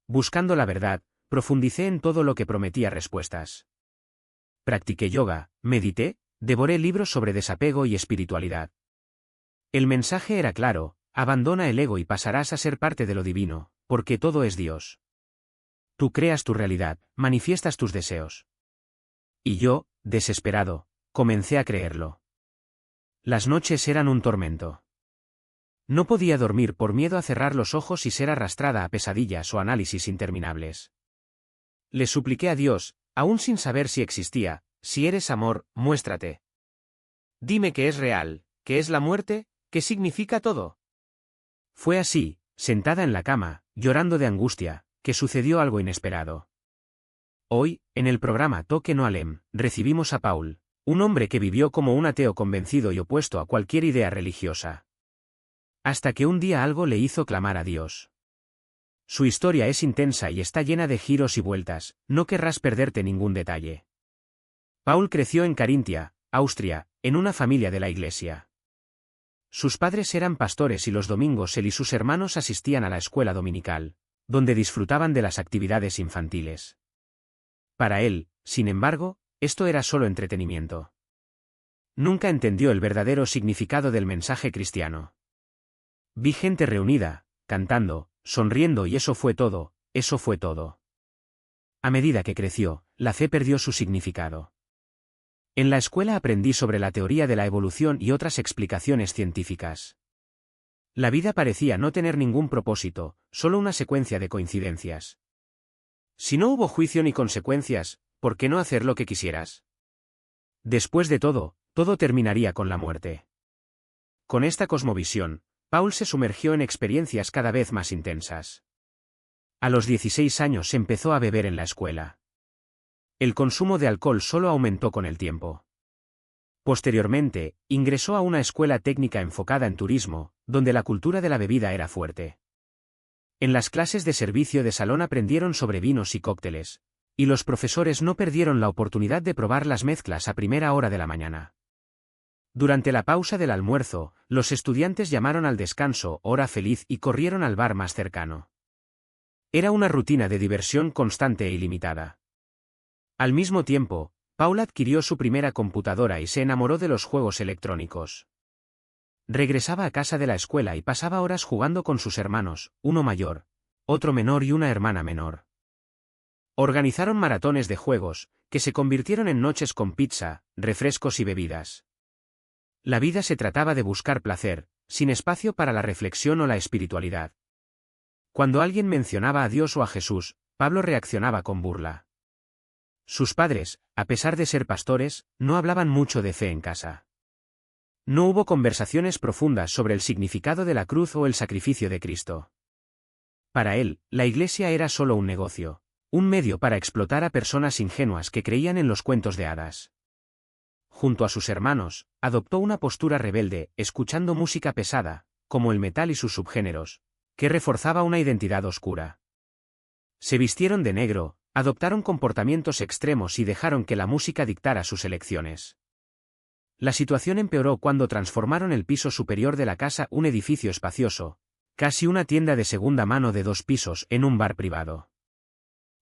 Buscando la verdad, profundicé en todo lo que prometía respuestas. Practiqué yoga, medité, devoré libros sobre desapego y espiritualidad. El mensaje era claro: abandona el ego y pasarás a ser parte de lo divino, porque todo es Dios. Tú creas tu realidad, manifiestas tus deseos. Y yo, desesperado, comencé a creerlo. Las noches eran un tormento. No podía dormir por miedo a cerrar los ojos y ser arrastrada a pesadillas o análisis interminables. Le supliqué a Dios, aún sin saber si existía: si eres amor, muéstrate. Dime que es real, que es la muerte, ¿qué significa todo? Fue así, sentada en la cama, llorando de angustia, que sucedió algo inesperado. Hoy, en el programa Toque No Alem, recibimos a Paul, un hombre que vivió como un ateo convencido y opuesto a cualquier idea religiosa. Hasta que un día algo le hizo clamar a Dios. Su historia es intensa y está llena de giros y vueltas, no querrás perderte ningún detalle. Paul creció en Carintia, Austria, en una familia de la iglesia. Sus padres eran pastores y los domingos él y sus hermanos asistían a la escuela dominical, donde disfrutaban de las actividades infantiles. Para él, sin embargo, esto era solo entretenimiento. Nunca entendió el verdadero significado del mensaje cristiano. Vi gente reunida, cantando, sonriendo y eso fue todo, eso fue todo. A medida que creció, la fe perdió su significado. En la escuela aprendí sobre la teoría de la evolución y otras explicaciones científicas. La vida parecía no tener ningún propósito, solo una secuencia de coincidencias. Si no hubo juicio ni consecuencias, ¿por qué no hacer lo que quisieras? Después de todo, todo terminaría con la muerte. Con esta cosmovisión, Paul se sumergió en experiencias cada vez más intensas. A los 16 años empezó a beber en la escuela. El consumo de alcohol solo aumentó con el tiempo. Posteriormente, ingresó a una escuela técnica enfocada en turismo, donde la cultura de la bebida era fuerte. En las clases de servicio de salón aprendieron sobre vinos y cócteles, y los profesores no perdieron la oportunidad de probar las mezclas a primera hora de la mañana. Durante la pausa del almuerzo, los estudiantes llamaron al descanso hora feliz y corrieron al bar más cercano. Era una rutina de diversión constante e ilimitada. Al mismo tiempo, Paul adquirió su primera computadora y se enamoró de los juegos electrónicos. Regresaba a casa de la escuela y pasaba horas jugando con sus hermanos, uno mayor, otro menor y una hermana menor. Organizaron maratones de juegos, que se convirtieron en noches con pizza, refrescos y bebidas. La vida se trataba de buscar placer, sin espacio para la reflexión o la espiritualidad. Cuando alguien mencionaba a Dios o a Jesús, Pablo reaccionaba con burla. Sus padres, a pesar de ser pastores, no hablaban mucho de fe en casa. No hubo conversaciones profundas sobre el significado de la cruz o el sacrificio de Cristo. Para él, la iglesia era solo un negocio, un medio para explotar a personas ingenuas que creían en los cuentos de hadas. Junto a sus hermanos, adoptó una postura rebelde, escuchando música pesada, como el metal y sus subgéneros, que reforzaba una identidad oscura. Se vistieron de negro, adoptaron comportamientos extremos y dejaron que la música dictara sus elecciones. La situación empeoró cuando transformaron el piso superior de la casa, un edificio espacioso, casi una tienda de segunda mano de 2 pisos, en un bar privado.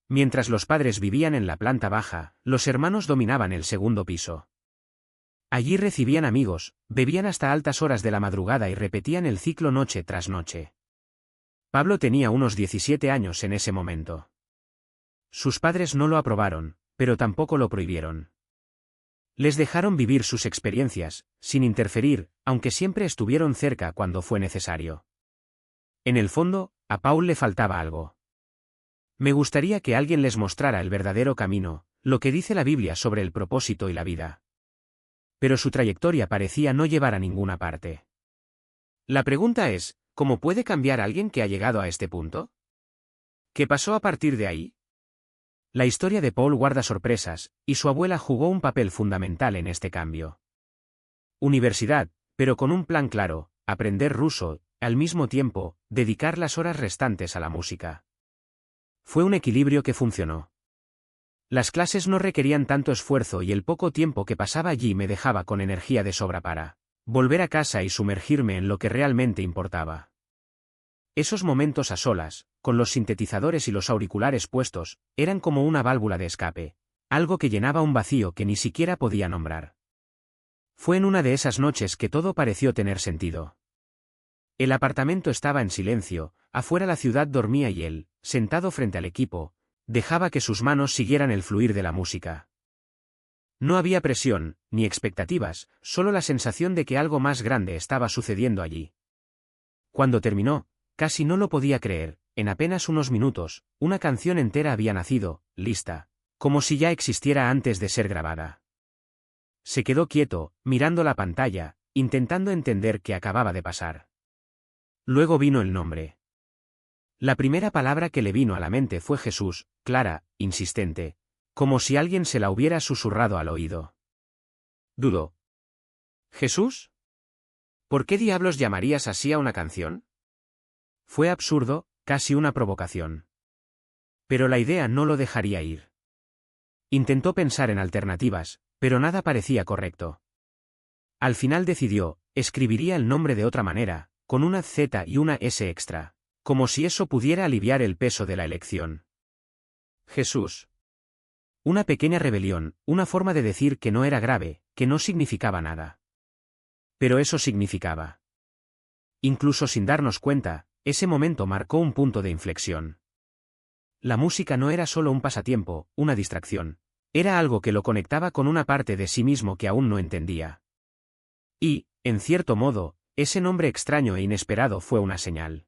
Mientras los padres vivían en la planta baja, los hermanos dominaban el segundo piso. Allí recibían amigos, bebían hasta altas horas de la madrugada y repetían el ciclo noche tras noche. Pablo tenía unos 17 años en ese momento. Sus padres no lo aprobaron, pero tampoco lo prohibieron. Les dejaron vivir sus experiencias, sin interferir, aunque siempre estuvieron cerca cuando fue necesario. En el fondo, a Paul le faltaba algo. Me gustaría que alguien les mostrara el verdadero camino, lo que dice la Biblia sobre el propósito y la vida. Pero su trayectoria parecía no llevar a ninguna parte. La pregunta es, ¿cómo puede cambiar alguien que ha llegado a este punto? ¿Qué pasó a partir de ahí? La historia de Paul guarda sorpresas, y su abuela jugó un papel fundamental en este cambio. Universidad, pero con un plan claro: aprender ruso, al mismo tiempo, dedicar las horas restantes a la música. Fue un equilibrio que funcionó. Las clases no requerían tanto esfuerzo y el poco tiempo que pasaba allí me dejaba con energía de sobra para volver a casa y sumergirme en lo que realmente importaba. Esos momentos a solas, con los sintetizadores y los auriculares puestos, eran como una válvula de escape, algo que llenaba un vacío que ni siquiera podía nombrar. Fue en una de esas noches que todo pareció tener sentido. El apartamento estaba en silencio, afuera la ciudad dormía y él, sentado frente al equipo, dejaba que sus manos siguieran el fluir de la música. No había presión, ni expectativas, solo la sensación de que algo más grande estaba sucediendo allí. Cuando terminó, casi no lo podía creer, en apenas unos minutos, una canción entera había nacido, lista, como si ya existiera antes de ser grabada. Se quedó quieto, mirando la pantalla, intentando entender qué acababa de pasar. Luego vino el nombre. La primera palabra que le vino a la mente fue Jesús, clara, insistente, como si alguien se la hubiera susurrado al oído. Dudó. ¿Jesús? ¿Por qué diablos llamarías así a una canción? Fue absurdo, casi una provocación. Pero la idea no lo dejaría ir. Intentó pensar en alternativas, pero nada parecía correcto. Al final decidió, escribiría el nombre de otra manera, con una Z y una S extra, como si eso pudiera aliviar el peso de la elección. Jesús. Una pequeña rebelión, una forma de decir que no era grave, que no significaba nada. Pero eso significaba. Incluso sin darnos cuenta, ese momento marcó un punto de inflexión. La música no era solo un pasatiempo, una distracción. Era algo que lo conectaba con una parte de sí mismo que aún no entendía. Y, en cierto modo, ese nombre extraño e inesperado fue una señal.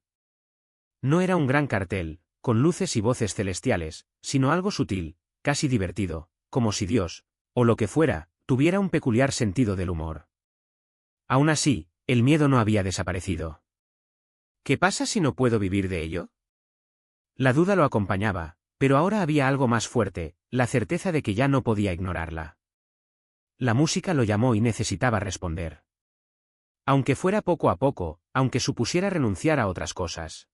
No era un gran cartel, con luces y voces celestiales, sino algo sutil, casi divertido, como si Dios, o lo que fuera, tuviera un peculiar sentido del humor. Aún así, el miedo no había desaparecido. ¿Qué pasa si no puedo vivir de ello? La duda lo acompañaba, pero ahora había algo más fuerte, la certeza de que ya no podía ignorarla. La música lo llamó y necesitaba responder. Aunque fuera poco a poco, aunque supusiera renunciar a otras cosas.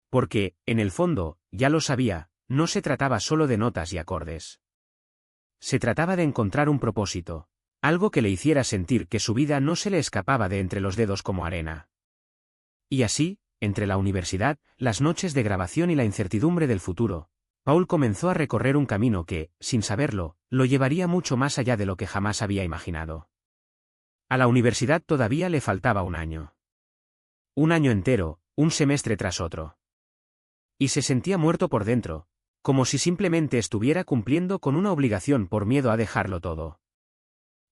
Porque, en el fondo, ya lo sabía, no se trataba solo de notas y acordes. Se trataba de encontrar un propósito, algo que le hiciera sentir que su vida no se le escapaba de entre los dedos como arena. Y así, entre la universidad, las noches de grabación y la incertidumbre del futuro, Paul comenzó a recorrer un camino que, sin saberlo, lo llevaría mucho más allá de lo que jamás había imaginado. A la universidad todavía le faltaba un año. Un año entero, un semestre tras otro. Y se sentía muerto por dentro, como si simplemente estuviera cumpliendo con una obligación por miedo a dejarlo todo.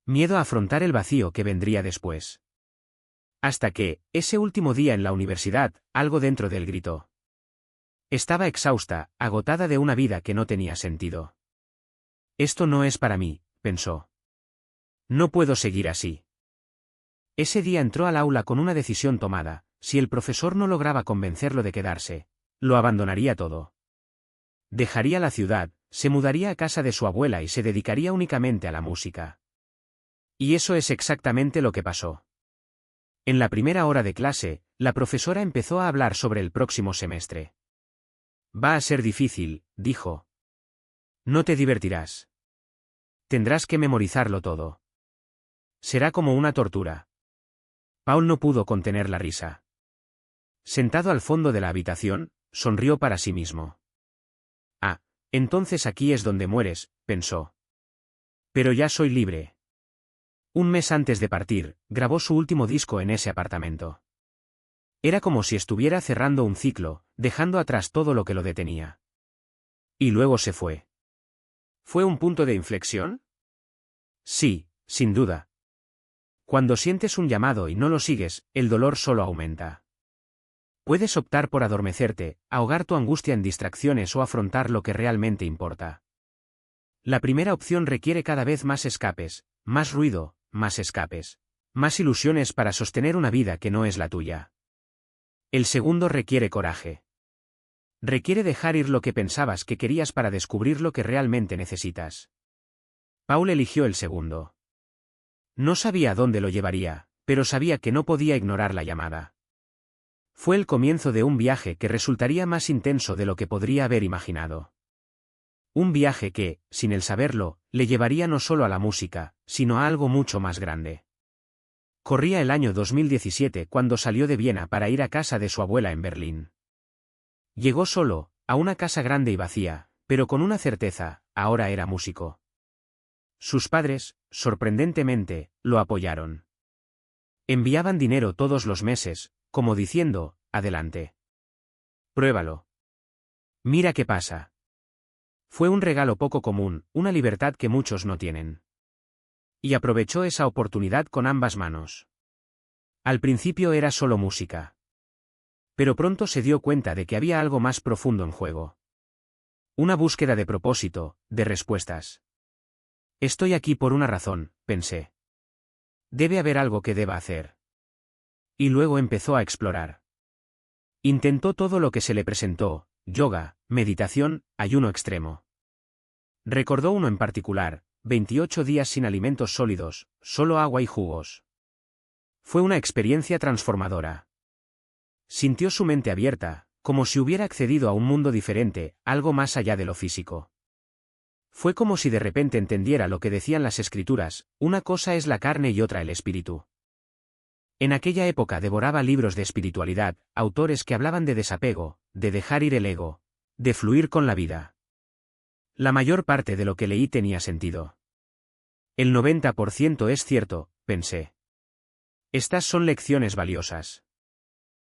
Miedo a afrontar el vacío que vendría después. Hasta que, ese último día en la universidad, algo dentro de él gritó. Estaba exhausta, agotada de una vida que no tenía sentido. Esto no es para mí, pensó. No puedo seguir así. Ese día entró al aula con una decisión tomada, si el profesor no lograba convencerlo de quedarse, lo abandonaría todo. Dejaría la ciudad, se mudaría a casa de su abuela y se dedicaría únicamente a la música. Y eso es exactamente lo que pasó. En la primera hora de clase, la profesora empezó a hablar sobre el próximo semestre. Va a ser difícil, dijo. No te divertirás. Tendrás que memorizarlo todo. Será como una tortura. Paul no pudo contener la risa. Sentado al fondo de la habitación, sonrió para sí mismo. Ah, entonces aquí es donde mueres, pensó. Pero ya soy libre. Un mes antes de partir, grabó su último disco en ese apartamento. Era como si estuviera cerrando un ciclo, dejando atrás todo lo que lo detenía. Y luego se fue. ¿Fue un punto de inflexión? Sí, sin duda. Cuando sientes un llamado y no lo sigues, el dolor solo aumenta. Puedes optar por adormecerte, ahogar tu angustia en distracciones o afrontar lo que realmente importa. La primera opción requiere cada vez más escapes, más ruido, más escapes, más ilusiones para sostener una vida que no es la tuya. El segundo requiere coraje. Requiere dejar ir lo que pensabas que querías para descubrir lo que realmente necesitas. Paul eligió el segundo. No sabía a dónde lo llevaría, pero sabía que no podía ignorar la llamada. Fue el comienzo de un viaje que resultaría más intenso de lo que podría haber imaginado. Un viaje que, sin él saberlo, le llevaría no solo a la música, sino a algo mucho más grande. Corría el año 2017 cuando salió de Viena para ir a casa de su abuela en Berlín. Llegó solo, a una casa grande y vacía, pero con una certeza: ahora era músico. Sus padres, sorprendentemente, lo apoyaron. Enviaban dinero todos los meses, como diciendo: adelante. Pruébalo. Mira qué pasa. Fue un regalo poco común, una libertad que muchos no tienen. Y aprovechó esa oportunidad con ambas manos. Al principio era solo música. Pero pronto se dio cuenta de que había algo más profundo en juego. Una búsqueda de propósito, de respuestas. Estoy aquí por una razón, pensé. Debe haber algo que deba hacer. Y luego empezó a explorar. Intentó todo lo que se le presentó: yoga, meditación, ayuno extremo. Recordó uno en particular: 28 días sin alimentos sólidos, solo agua y jugos. Fue una experiencia transformadora. Sintió su mente abierta, como si hubiera accedido a un mundo diferente, algo más allá de lo físico. Fue como si de repente entendiera lo que decían las escrituras: una cosa es la carne y otra el espíritu. En aquella época devoraba libros de espiritualidad, autores que hablaban de desapego, de dejar ir el ego, de fluir con la vida. La mayor parte de lo que leí tenía sentido. El 90% es cierto, pensé. Estas son lecciones valiosas.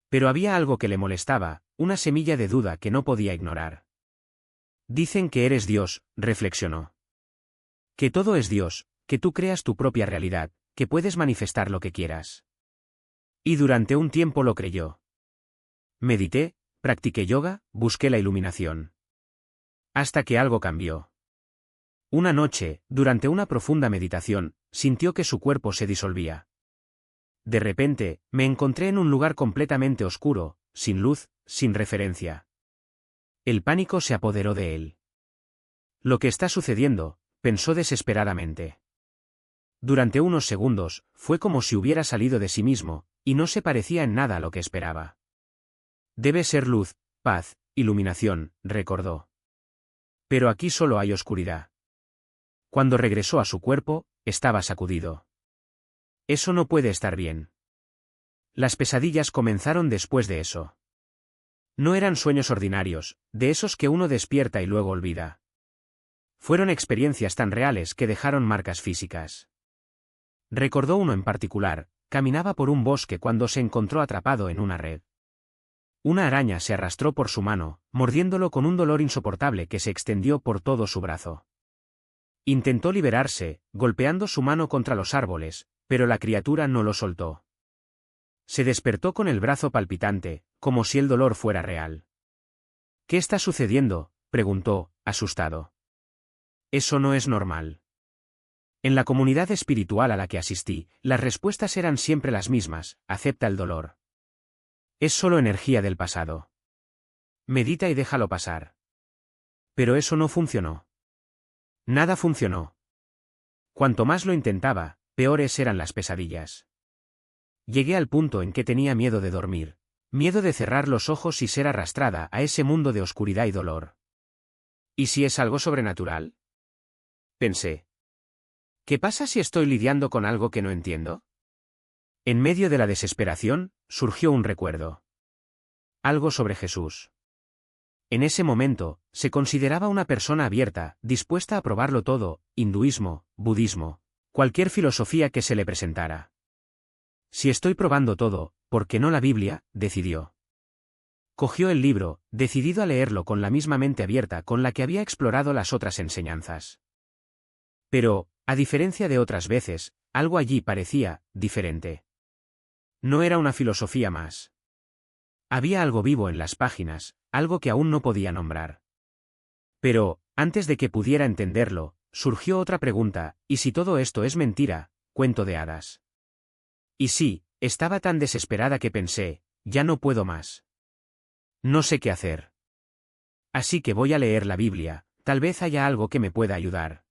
Pero había algo que le molestaba, una semilla de duda que no podía ignorar. Dicen que eres Dios, reflexionó. Que todo es Dios, que tú creas tu propia realidad, que puedes manifestar lo que quieras. Y durante un tiempo lo creyó. Medité, practiqué yoga, busqué la iluminación. Hasta que algo cambió. Una noche, durante una profunda meditación, sintió que su cuerpo se disolvía. De repente, me encontré en un lugar completamente oscuro, sin luz, sin referencia. El pánico se apoderó de él. Lo que está sucediendo, pensó desesperadamente. Durante unos segundos, fue como si hubiera salido de sí mismo, y no se parecía en nada a lo que esperaba. Debe ser luz, paz, iluminación, recordó. Pero aquí solo hay oscuridad. Cuando regresó a su cuerpo, estaba sacudido. Eso no puede estar bien. Las pesadillas comenzaron después de eso. No eran sueños ordinarios, de esos que uno despierta y luego olvida. Fueron experiencias tan reales que dejaron marcas físicas. Recordó uno en particular: caminaba por un bosque cuando se encontró atrapado en una red. Una araña se arrastró por su mano, mordiéndolo con un dolor insoportable que se extendió por todo su brazo. Intentó liberarse, golpeando su mano contra los árboles, pero la criatura no lo soltó. Se despertó con el brazo palpitante, como si el dolor fuera real. ¿Qué está sucediendo?, preguntó, asustado. Eso no es normal. En la comunidad espiritual a la que asistí, las respuestas eran siempre las mismas: acepta el dolor. Es solo energía del pasado. Medita y déjalo pasar. Pero eso no funcionó. Nada funcionó. Cuanto más lo intentaba, peores eran las pesadillas. Llegué al punto en que tenía miedo de dormir, miedo de cerrar los ojos y ser arrastrada a ese mundo de oscuridad y dolor. ¿Y si es algo sobrenatural?, pensé. ¿Qué pasa si estoy lidiando con algo que no entiendo? En medio de la desesperación, surgió un recuerdo. Algo sobre Jesús. En ese momento, se consideraba una persona abierta, dispuesta a probarlo todo: hinduismo, budismo, cualquier filosofía que se le presentara. Si estoy probando todo, ¿por qué no la Biblia?, decidió. Cogió el libro, decidido a leerlo con la misma mente abierta con la que había explorado las otras enseñanzas. Pero, a diferencia de otras veces, algo allí parecía diferente. No era una filosofía más. Había algo vivo en las páginas, algo que aún no podía nombrar. Pero, antes de que pudiera entenderlo, surgió otra pregunta: ¿y si todo esto es mentira, cuento de hadas? Y sí, estaba tan desesperada que pensé: ya no puedo más. No sé qué hacer. Así que voy a leer la Biblia, tal vez haya algo que me pueda ayudar.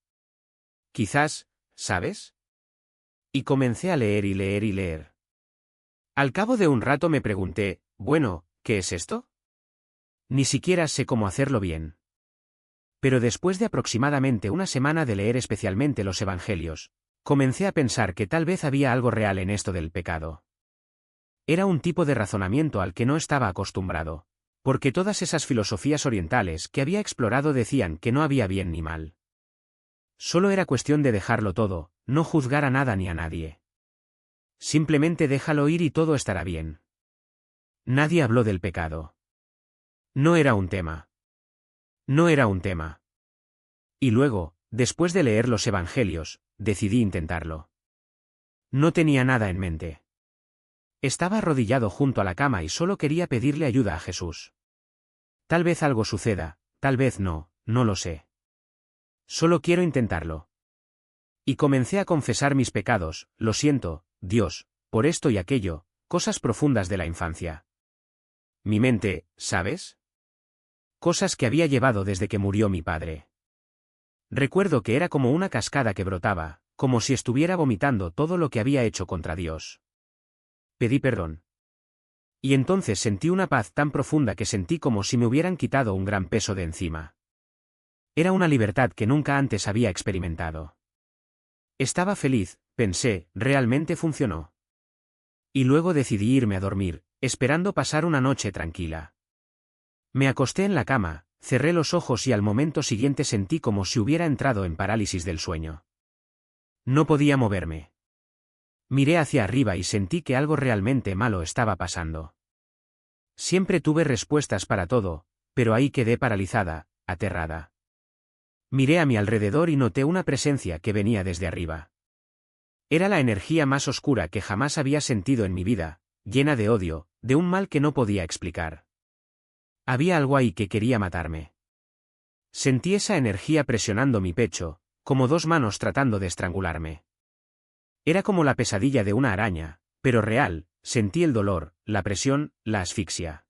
Quizás, ¿sabes? Y comencé a leer y leer y leer. Al cabo de un rato me pregunté: bueno, ¿qué es esto? Ni siquiera sé cómo hacerlo bien. Pero después de aproximadamente una semana de leer especialmente los Evangelios, comencé a pensar que tal vez había algo real en esto del pecado. Era un tipo de razonamiento al que no estaba acostumbrado, Porque todas esas filosofías orientales que había explorado decían que no había bien ni mal. Solo era cuestión de dejarlo todo, no juzgar a nada ni a nadie. Simplemente déjalo ir y todo estará bien. Nadie habló del pecado. No era un tema. No era un tema. Y luego, después de leer los evangelios, decidí intentarlo. No tenía nada en mente. Estaba arrodillado junto a la cama y solo quería pedirle ayuda a Jesús. Tal vez algo suceda, tal vez no, no lo sé. Solo quiero intentarlo. Y comencé a confesar mis pecados, lo siento, Dios, por esto y aquello, cosas profundas de la infancia. Mi mente, ¿sabes? Cosas que había llevado desde que murió mi padre. Recuerdo que era como una cascada que brotaba, como si estuviera vomitando todo lo que había hecho contra Dios. Pedí perdón. Y entonces sentí una paz tan profunda que sentí como si me hubieran quitado un gran peso de encima. Era una libertad que nunca antes había experimentado. Estaba feliz, pensé, realmente funcionó. Y luego decidí irme a dormir, esperando pasar una noche tranquila. Me acosté en la cama, cerré los ojos y al momento siguiente sentí como si hubiera entrado en parálisis del sueño. No podía moverme. Miré hacia arriba y sentí que algo realmente malo estaba pasando. Siempre tuve respuestas para todo, pero ahí quedé paralizada, aterrada. Miré a mi alrededor y noté una presencia que venía desde arriba. Era la energía más oscura que jamás había sentido en mi vida, llena de odio, de un mal que no podía explicar. Había algo ahí que quería matarme. Sentí esa energía presionando mi pecho, como dos manos tratando de estrangularme. Era como la pesadilla de una araña, pero real, sentí el dolor, la presión, la asfixia.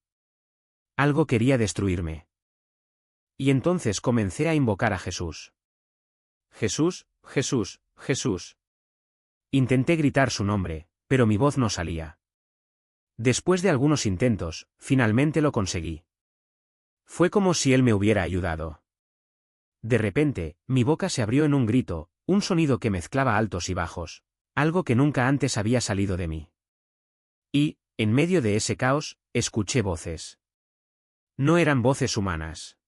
Algo quería destruirme. Y entonces comencé a invocar a Jesús. Jesús, Jesús, Jesús. Intenté gritar su nombre, pero mi voz no salía. Después de algunos intentos, finalmente lo conseguí. Fue como si él me hubiera ayudado. De repente, mi boca se abrió en un grito, un sonido que mezclaba altos y bajos, algo que nunca antes había salido de mí. Y, en medio de ese caos, escuché voces. No eran voces humanas.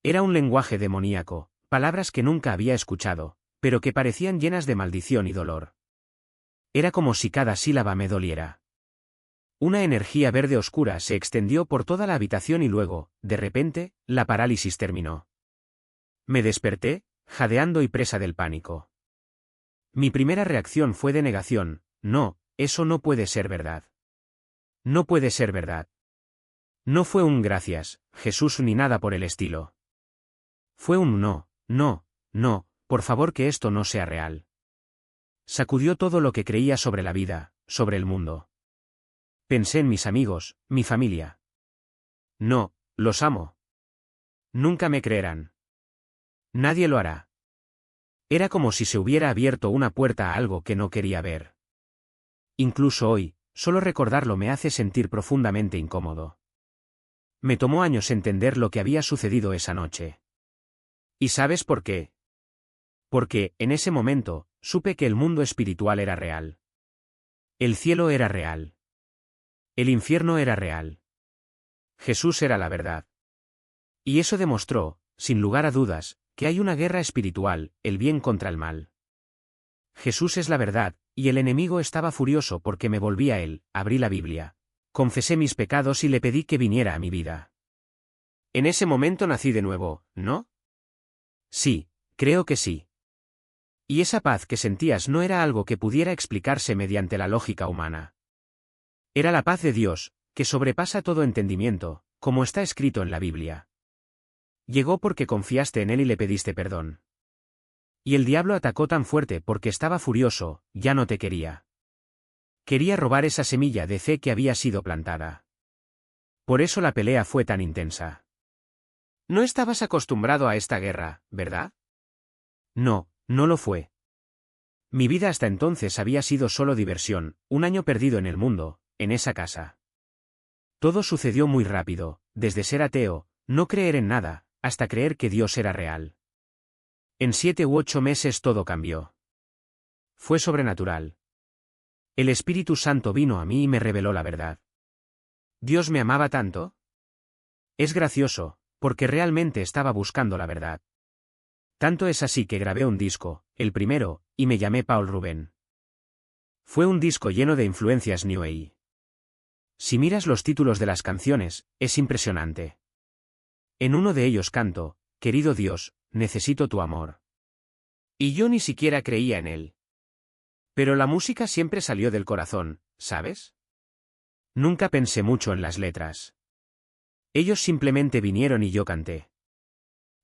Era un lenguaje demoníaco, palabras que nunca había escuchado, pero que parecían llenas de maldición y dolor. Era como si cada sílaba me doliera. Una energía verde oscura se extendió por toda la habitación y luego, de repente, la parálisis terminó. Me desperté, jadeando y presa del pánico. Mi primera reacción fue de negación, no, eso no puede ser verdad. No puede ser verdad. No fue un gracias, Jesús ni nada por el estilo. Fue un no, no, no, por favor que esto no sea real. Sacudió todo lo que creía sobre la vida, sobre el mundo. Pensé en mis amigos, mi familia. No, los amo. Nunca me creerán. Nadie lo hará. Era como si se hubiera abierto una puerta a algo que no quería ver. Incluso hoy, solo recordarlo me hace sentir profundamente incómodo. Me tomó años entender lo que había sucedido esa noche. ¿Y sabes por qué? Porque, en ese momento, supe que el mundo espiritual era real. El cielo era real. El infierno era real. Jesús era la verdad. Y eso demostró, sin lugar a dudas, que hay una guerra espiritual, el bien contra el mal. Jesús es la verdad, y el enemigo estaba furioso porque me volví a él, abrí la Biblia. Confesé mis pecados y le pedí que viniera a mi vida. En ese momento nací de nuevo, ¿no? Sí, creo que sí. Y esa paz que sentías no era algo que pudiera explicarse mediante la lógica humana. Era la paz de Dios, que sobrepasa todo entendimiento, como está escrito en la Biblia. Llegó porque confiaste en él y le pediste perdón. Y el diablo atacó tan fuerte porque estaba furioso, ya no te quería. Quería robar esa semilla de fe que había sido plantada. Por eso la pelea fue tan intensa. No estabas acostumbrado a esta guerra, ¿verdad? No, no lo fue. Mi vida hasta entonces había sido solo diversión, un año perdido en el mundo, en esa casa. Todo sucedió muy rápido, desde ser ateo, no creer en nada, hasta creer que Dios era real. En 7 u 8 meses todo cambió. Fue sobrenatural. El Espíritu Santo vino a mí y me reveló la verdad. ¿Dios me amaba tanto? Es gracioso, porque realmente estaba buscando la verdad. Tanto es así que grabé un disco, el primero, y me llamé Paul Rubén. Fue un disco lleno de influencias New Age. Si miras los títulos de las canciones, es impresionante. En uno de ellos canto, querido Dios, necesito tu amor. Y yo ni siquiera creía en él. Pero la música siempre salió del corazón, ¿sabes? Nunca pensé mucho en las letras. Ellos simplemente vinieron y yo canté.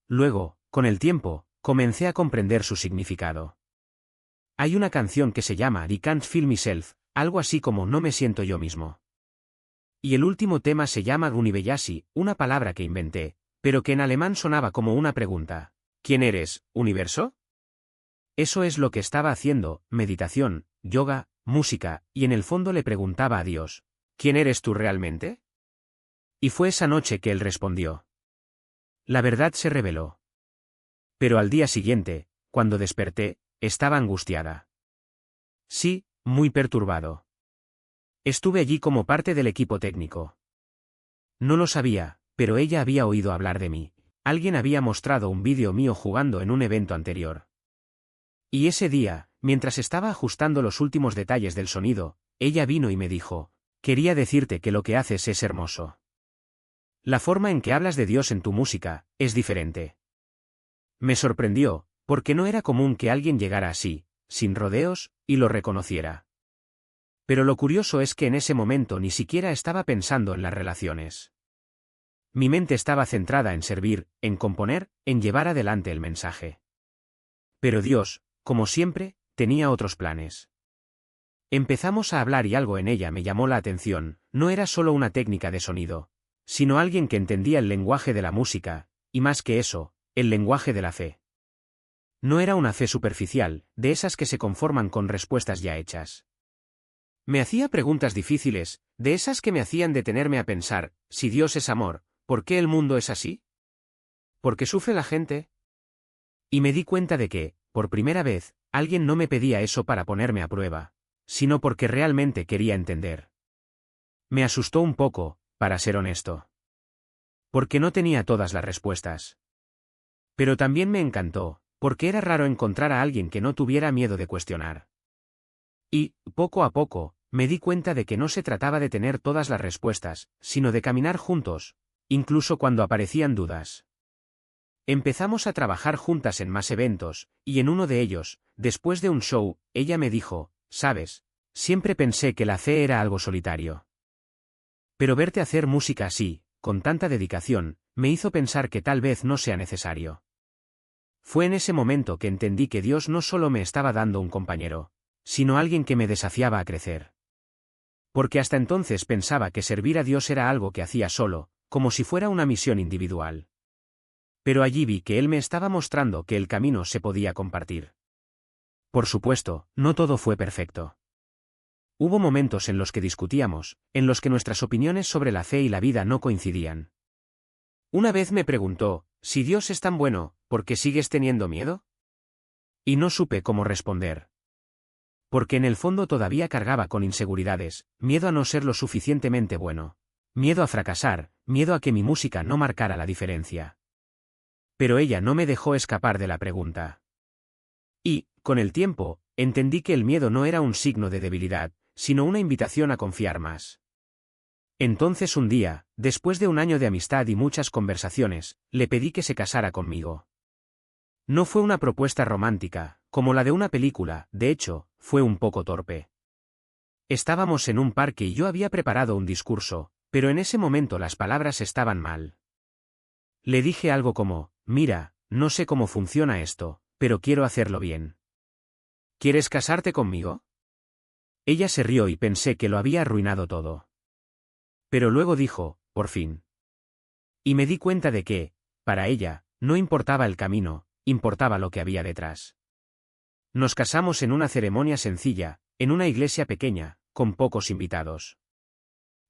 Luego, con el tiempo, comencé a comprender su significado. Hay una canción que se llama I Can't Feel Myself, algo así como No me siento yo mismo. Y el último tema se llama Universe, una palabra que inventé, pero que en alemán sonaba como una pregunta. ¿Quién eres, universo? Eso es lo que estaba haciendo, meditación, yoga, música, y en el fondo le preguntaba a Dios, ¿quién eres tú realmente? Y fue esa noche que él respondió. La verdad se reveló. Pero al día siguiente, cuando desperté, estaba angustiada. Sí, muy perturbado. Estuve allí como parte del equipo técnico. No lo sabía, pero ella había oído hablar de mí. Alguien había mostrado un vídeo mío jugando en un evento anterior. Y ese día, mientras estaba ajustando los últimos detalles del sonido, ella vino y me dijo, quería decirte que lo que haces es hermoso. La forma en que hablas de Dios en tu música, es diferente. Me sorprendió, porque no era común que alguien llegara así, sin rodeos, y lo reconociera. Pero lo curioso es que en ese momento ni siquiera estaba pensando en las relaciones. Mi mente estaba centrada en servir, en componer, en llevar adelante el mensaje. Pero Dios, como siempre, tenía otros planes. Empezamos a hablar y algo en ella me llamó la atención, no era solo una técnica de sonido, sino alguien que entendía el lenguaje de la música, y más que eso, el lenguaje de la fe. No era una fe superficial, de esas que se conforman con respuestas ya hechas. Me hacía preguntas difíciles, de esas que me hacían detenerme a pensar, si Dios es amor, ¿por qué el mundo es así? ¿Por qué sufre la gente? Y me di cuenta de que, por primera vez, alguien no me pedía eso para ponerme a prueba, sino porque realmente quería entender. Me asustó un poco, para ser honesto. Porque no tenía todas las respuestas. Pero también me encantó, porque era raro encontrar a alguien que no tuviera miedo de cuestionar. Y, poco a poco, me di cuenta de que no se trataba de tener todas las respuestas, sino de caminar juntos, incluso cuando aparecían dudas. Empezamos a trabajar juntas en más eventos, y en uno de ellos, después de un show, ella me dijo, ¿sabes? Siempre pensé que la fe era algo solitario. Pero verte hacer música así, con tanta dedicación, me hizo pensar que tal vez no sea necesario. Fue en ese momento que entendí que Dios no solo me estaba dando un compañero, sino alguien que me desafiaba a crecer. Porque hasta entonces pensaba que servir a Dios era algo que hacía solo, como si fuera una misión individual. Pero allí vi que Él me estaba mostrando que el camino se podía compartir. Por supuesto, no todo fue perfecto. Hubo momentos en los que discutíamos, en los que nuestras opiniones sobre la fe y la vida no coincidían. Una vez me preguntó, si Dios es tan bueno, ¿por qué sigues teniendo miedo? Y no supe cómo responder. Porque en el fondo todavía cargaba con inseguridades, miedo a no ser lo suficientemente bueno, miedo a fracasar, miedo a que mi música no marcara la diferencia. Pero ella no me dejó escapar de la pregunta. Y, con el tiempo, entendí que el miedo no era un signo de debilidad, sino una invitación a confiar más. Entonces un día, después de un año de amistad y muchas conversaciones, le pedí que se casara conmigo. No fue una propuesta romántica, como la de una película, de hecho, fue un poco torpe. Estábamos en un parque y yo había preparado un discurso, pero en ese momento las palabras estaban mal. Le dije algo como, mira, no sé cómo funciona esto, pero quiero hacerlo bien. ¿Quieres casarte conmigo? Ella se rió y pensé que lo había arruinado todo. Pero luego dijo, por fin. Y me di cuenta de que, para ella, no importaba el camino, importaba lo que había detrás. Nos casamos en una ceremonia sencilla, en una iglesia pequeña, con pocos invitados.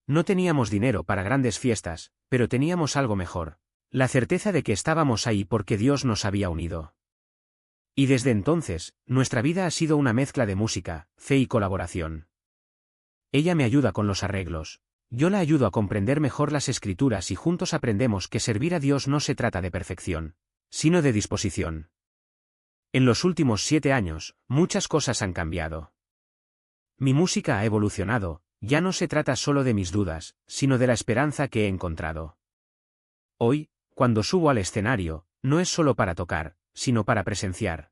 No teníamos dinero para grandes fiestas, pero teníamos algo mejor, la certeza de que estábamos ahí porque Dios nos había unido. Y desde entonces, nuestra vida ha sido una mezcla de música, fe y colaboración. Ella me ayuda con los arreglos, yo la ayudo a comprender mejor las Escrituras y juntos aprendemos que servir a Dios no se trata de perfección, sino de disposición. En los últimos 7 años, muchas cosas han cambiado. Mi música ha evolucionado, ya no se trata solo de mis dudas, sino de la esperanza que he encontrado. Hoy, cuando subo al escenario, no es solo para tocar, sino para presenciar.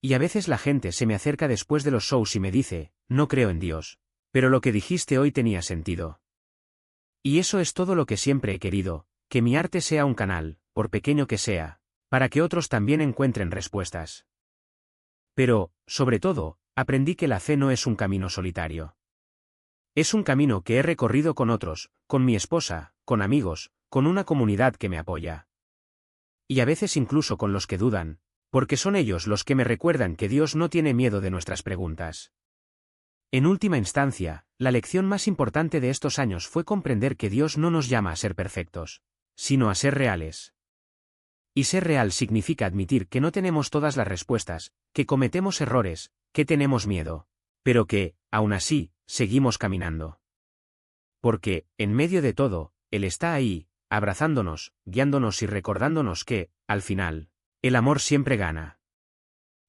Y a veces la gente se me acerca después de los shows y me dice, no creo en Dios, pero lo que dijiste hoy tenía sentido. Y eso es todo lo que siempre he querido, que mi arte sea un canal, por pequeño que sea, para que otros también encuentren respuestas. Pero, sobre todo, aprendí que la fe no es un camino solitario. Es un camino que he recorrido con otros, con mi esposa, con amigos, con una comunidad que me apoya. Y a veces incluso con los que dudan, porque son ellos los que me recuerdan que Dios no tiene miedo de nuestras preguntas. En última instancia, la lección más importante de estos años fue comprender que Dios no nos llama a ser perfectos, sino a ser reales. Y ser real significa admitir que no tenemos todas las respuestas, que cometemos errores, que tenemos miedo, pero que, aún así, seguimos caminando. Porque, en medio de todo, Él está ahí, abrazándonos, guiándonos y recordándonos que, al final, el amor siempre gana.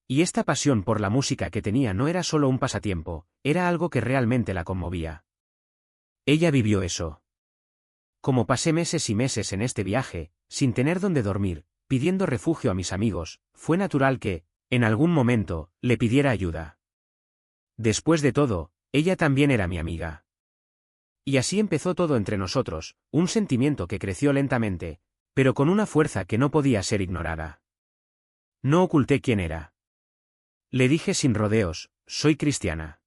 Y esta pasión por la música que tenía no era solo un pasatiempo, era algo que realmente la conmovía. Ella vivió eso. Como pasé meses y meses en este viaje, sin tener dónde dormir, pidiendo refugio a mis amigos, fue natural que, en algún momento, le pidiera ayuda. Después de todo, ella también era mi amiga. Y así empezó todo entre nosotros, un sentimiento que creció lentamente, pero con una fuerza que no podía ser ignorada. No oculté quién era. Le dije sin rodeos, soy cristiana.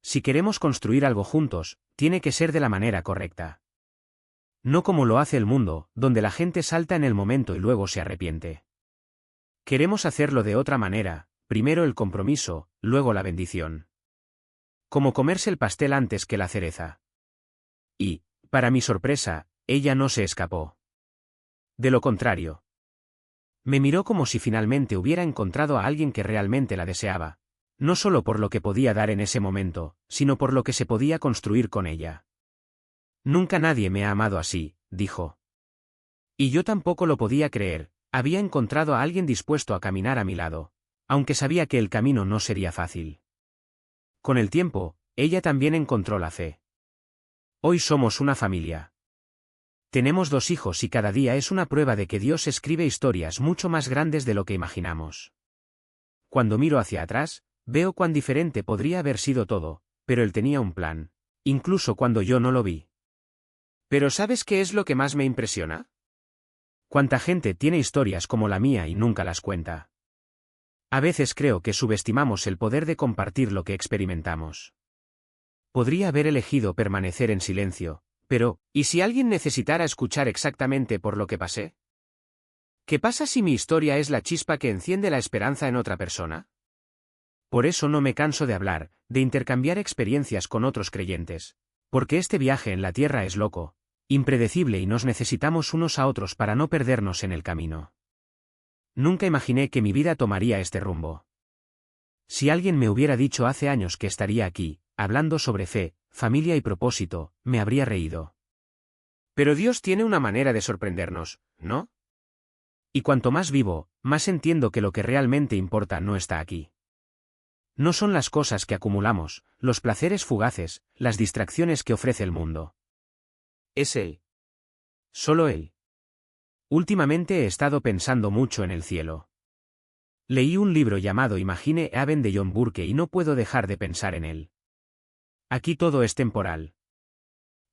Si queremos construir algo juntos, tiene que ser de la manera correcta. No como lo hace el mundo, donde la gente salta en el momento y luego se arrepiente. Queremos hacerlo de otra manera, primero el compromiso, luego la bendición. Como comerse el pastel antes que la cereza. Y, para mi sorpresa, ella no se escapó. De lo contrario. Me miró como si finalmente hubiera encontrado a alguien que realmente la deseaba, no solo por lo que podía dar en ese momento, sino por lo que se podía construir con ella. Nunca nadie me ha amado así, dijo. Y yo tampoco lo podía creer, había encontrado a alguien dispuesto a caminar a mi lado, aunque sabía que el camino no sería fácil. Con el tiempo, ella también encontró la fe. Hoy somos una familia. Tenemos 2 hijos y cada día es una prueba de que Dios escribe historias mucho más grandes de lo que imaginamos. Cuando miro hacia atrás, veo cuán diferente podría haber sido todo, pero Él tenía un plan, incluso cuando yo no lo vi. ¿Pero sabes qué es lo que más me impresiona? Cuánta gente tiene historias como la mía y nunca las cuenta. A veces creo que subestimamos el poder de compartir lo que experimentamos. Podría haber elegido permanecer en silencio, pero, ¿y si alguien necesitara escuchar exactamente por lo que pasé? ¿Qué pasa si mi historia es la chispa que enciende la esperanza en otra persona? Por eso no me canso de hablar, de intercambiar experiencias con otros creyentes, porque este viaje en la tierra es loco, impredecible y nos necesitamos unos a otros para no perdernos en el camino. Nunca imaginé que mi vida tomaría este rumbo. Si alguien me hubiera dicho hace años que estaría aquí, hablando sobre fe, familia y propósito, me habría reído. Pero Dios tiene una manera de sorprendernos, ¿no? Y cuanto más vivo, más entiendo que lo que realmente importa no está aquí. No son las cosas que acumulamos, los placeres fugaces, las distracciones que ofrece el mundo. Es Él. Solo Él. Últimamente he estado pensando mucho en el cielo. Leí un libro llamado Imagine Heaven de John Burke y no puedo dejar de pensar en él. Aquí todo es temporal.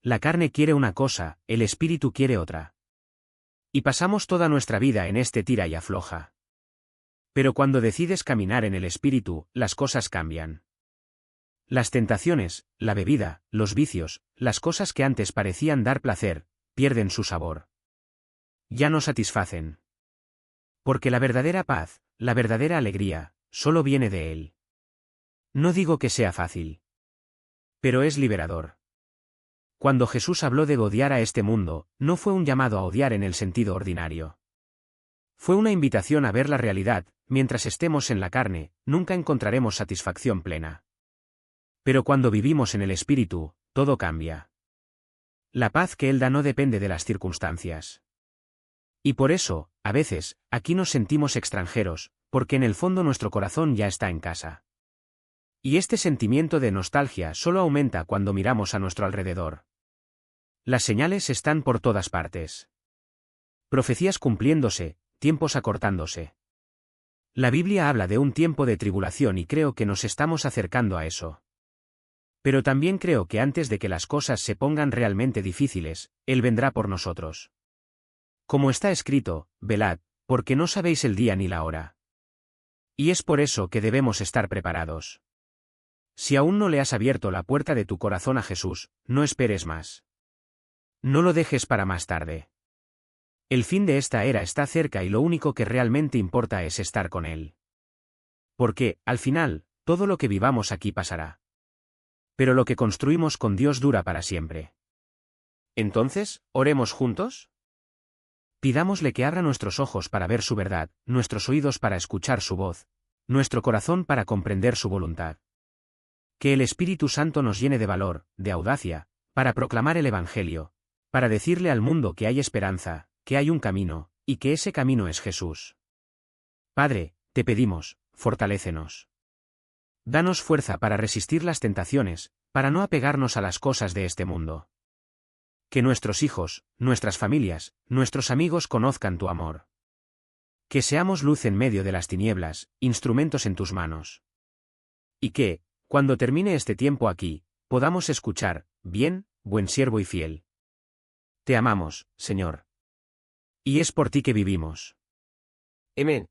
La carne quiere una cosa, el espíritu quiere otra. Y pasamos toda nuestra vida en este tira y afloja. Pero cuando decides caminar en el espíritu, las cosas cambian. Las tentaciones, la bebida, los vicios, las cosas que antes parecían dar placer, pierden su sabor. Ya no satisfacen. Porque la verdadera paz, la verdadera alegría, solo viene de Él. No digo que sea fácil. Pero es liberador. Cuando Jesús habló de odiar a este mundo, no fue un llamado a odiar en el sentido ordinario. Fue una invitación a ver la realidad, mientras estemos en la carne, nunca encontraremos satisfacción plena. Pero cuando vivimos en el Espíritu, todo cambia. La paz que Él da no depende de las circunstancias. Y por eso, a veces, aquí nos sentimos extranjeros, porque en el fondo nuestro corazón ya está en casa. Y este sentimiento de nostalgia solo aumenta cuando miramos a nuestro alrededor. Las señales están por todas partes. Profecías cumpliéndose, tiempos acortándose. La Biblia habla de un tiempo de tribulación y creo que nos estamos acercando a eso. Pero también creo que antes de que las cosas se pongan realmente difíciles, Él vendrá por nosotros. Como está escrito, velad, porque no sabéis el día ni la hora. Y es por eso que debemos estar preparados. Si aún no le has abierto la puerta de tu corazón a Jesús, no esperes más. No lo dejes para más tarde. El fin de esta era está cerca y lo único que realmente importa es estar con Él. Porque, al final, todo lo que vivamos aquí pasará. Pero lo que construimos con Dios dura para siempre. Entonces, ¿oremos juntos? Pidámosle que abra nuestros ojos para ver su verdad, nuestros oídos para escuchar su voz, nuestro corazón para comprender su voluntad. Que el Espíritu Santo nos llene de valor, de audacia, para proclamar el Evangelio, para decirle al mundo que hay esperanza, que hay un camino, y que ese camino es Jesús. Padre, te pedimos, fortalécenos. Danos fuerza para resistir las tentaciones, para no apegarnos a las cosas de este mundo. Que nuestros hijos, nuestras familias, nuestros amigos conozcan tu amor. Que seamos luz en medio de las tinieblas, instrumentos en tus manos. Y que, cuando termine este tiempo aquí, podamos escuchar, bien, buen siervo y fiel. Te amamos, Señor. Y es por ti que vivimos. Amén.